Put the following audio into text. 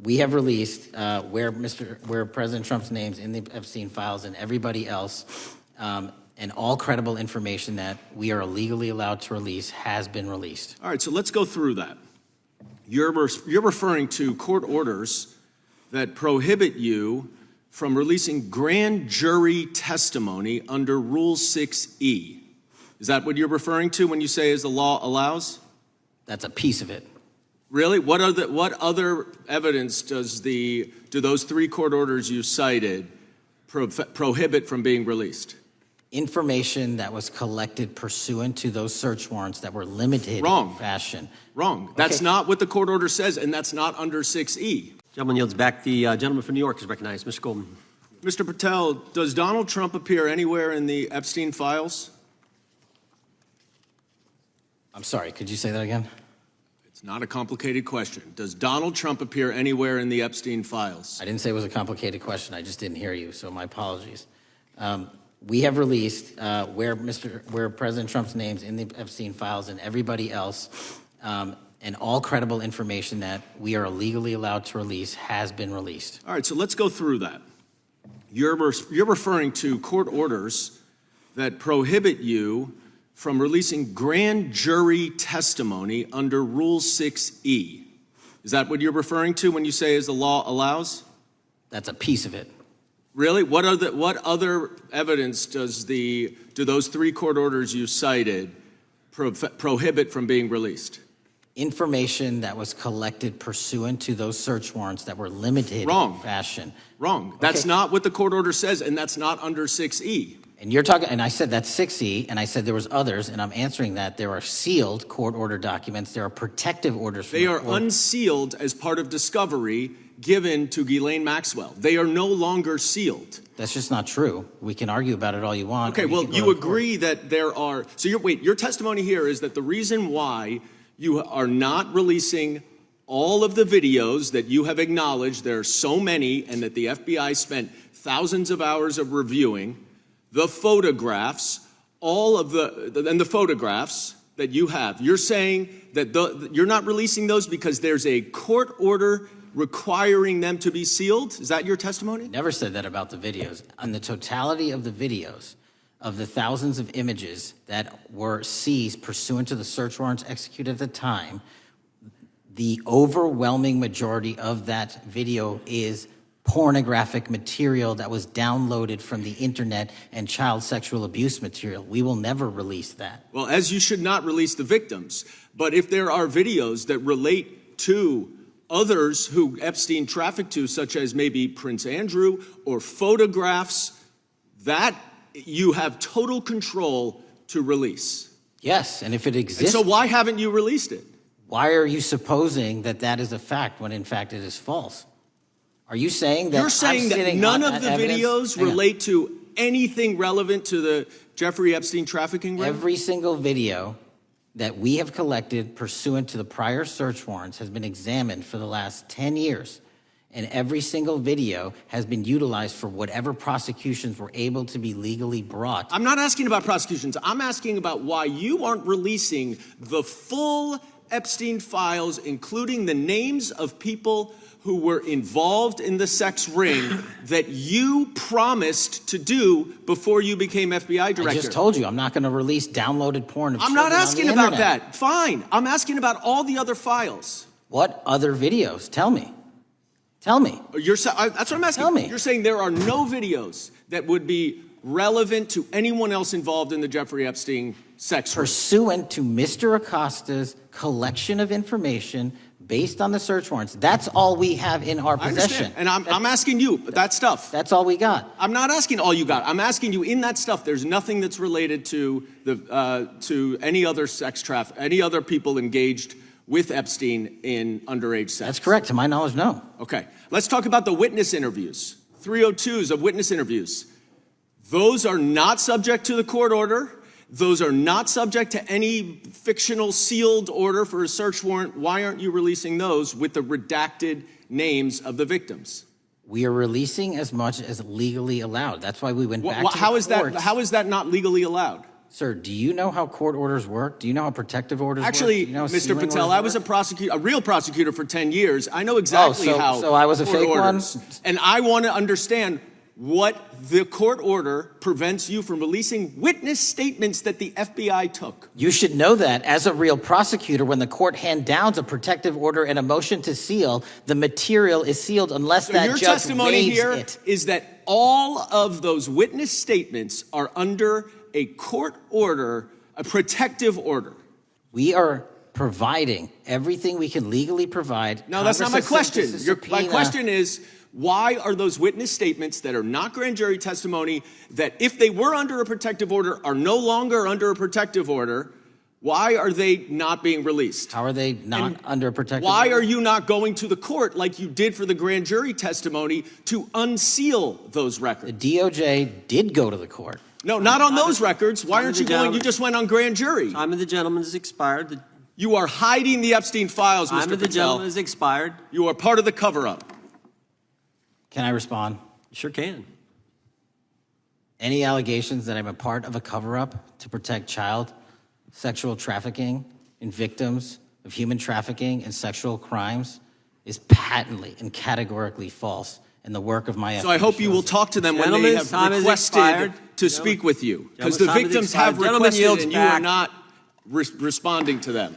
We have released where President Trump's name's in the Epstein files and everybody else, and all credible information that we are legally allowed to release has been released. All right, so let's go through that. You're referring to court orders that prohibit you from releasing grand jury testimony under Rule 6E. Is that what you're referring to when you say as the law allows? That's a piece of it. Really? What other evidence do those three court orders you cited prohibit from being released? Information that was collected pursuant to those search warrants that were limited Wrong. in fashion. Wrong. That's not what the court order says, and that's not under 6E. Gentleman yields back. The gentleman from New York is recognized. Mr. Goldman. Mr. Patel, does Donald Trump appear anywhere in the Epstein files? I'm sorry, could you say that again? It's not a complicated question. Does Donald Trump appear anywhere in the Epstein files? I didn't say it was a complicated question. I just didn't hear you, so my apologies. We have released where President Trump's name's in the Epstein files and everybody else, and all credible information that we are legally allowed to release has been released. All right, so let's go through that. You're referring to court orders that prohibit you from releasing grand jury testimony under Rule 6E. Is that what you're referring to when you say as the law allows? That's a piece of it. Really? What other evidence do those three court orders you cited prohibit from being released? Information that was collected pursuant to those search warrants that were limited Wrong. in fashion. Wrong. That's not what the court order says, and that's not under 6E. And you're talking, and I said that's 6E, and I said there was others, and I'm answering that. There are sealed court order documents. There are protective orders. They are unsealed as part of discovery given to Ghislaine Maxwell. They are no longer sealed. That's just not true. We can argue about it all you want. Okay, well, you agree that there are, so your testimony here is that the reason why you are not releasing all of the videos that you have acknowledged, there are so many, and that the FBI spent thousands of hours of reviewing, the photographs, and the photographs that you have. You're saying that you're not releasing those because there's a court order requiring them to be sealed? Is that your testimony? Never said that about the videos. On the totality of the videos, of the thousands of images that were seized pursuant to the search warrants executed at the time, the overwhelming majority of that video is pornographic material that was downloaded from the internet and child sexual abuse material. We will never release that. Well, as you should not release the victims, but if there are videos that relate to others who Epstein trafficked to, such as maybe Prince Andrew, or photographs, that you have total control to release. Yes, and if it exists. And so why haven't you released it? Why are you supposing that that is a fact when in fact it is false? Are you saying that you're saying that none of the videos relate to anything relevant to the Jeffrey Epstein trafficking ring? Every single video that we have collected pursuant to the prior search warrants has been examined for the last 10 years. And every single video has been utilized for whatever prosecutions were able to be legally brought. I'm not asking about prosecutions. I'm asking about why you aren't releasing the full Epstein files, including the names of people who were involved in the sex ring that you promised to do before you became FBI director. I just told you, I'm not going to release downloaded porn of I'm not asking about internet. that. Fine. I'm asking about all the other files. What other videos? Tell me. Tell me. That's what I'm asking. Tell me. You're saying there are no videos that would be relevant to anyone else involved in the Jeffrey Epstein sex ring. Pursuant to Mr. Acosta's collection of information based on the search warrants. That's all we have in our possession. And I'm asking you, that stuff. That's all we got. I'm not asking all you got. I'm asking you, in that stuff, there's nothing that's related to any other sex traffic, any other people engaged with Epstein in underage sex. That's correct. To my knowledge, no. Okay. Let's talk about the witness interviews. 302s of witness interviews. Those are not subject to the court order. Those are not subject to any fictional sealed order for a search warrant. Why aren't you releasing those with the redacted names of the victims? We are releasing as much as legally allowed. That's why we went back to how the is courts. that? How is that not legally allowed? Sir, do you know how court orders work? Do you know how protective orders Actually, work? Do you know how Mr. sealing Patel, orders I was work? a real prosecutor for 10 years. I know exactly how so I was a court fake one? orders. And I want to understand what the court order prevents you from releasing witness statements that the FBI took. You should know that as a real prosecutor, when the court hand downs a protective order and a motion to seal, the material is sealed unless So that your judge testimony waives here it. is that all of those witness statements are under a court order, a protective order. We are providing everything we can legally provide. No, that's not my Congress has question. sent us a My subpoena. question is, why are those witness statements that are not grand jury testimony, that if they were under a protective order are no longer under a protective order, why are they not being released? How are they not under a protective Why order? are you not going to the court like you did for the grand jury testimony to unseal those The records? DOJ did go to the court. No, not on those records. Why aren't you going? gentleman. You just went on grand jury. Time of the gentleman has expired. You are hiding the Epstein files, Time Mr. of the gentleman Patel. has expired. You are part of the cover-up. Can I respond? Sure can. Any allegations that I'm a part of a cover-up to protect child sexual trafficking and victims of human trafficking and sexual crimes is patently and categorically false, and the work of my So I hope you will talk to them when they Gentlemen's have time has requested expired. to speak with you. Because the Gentlemen's time has victims have expired. Gentleman requested yields and you back. are not responding to them.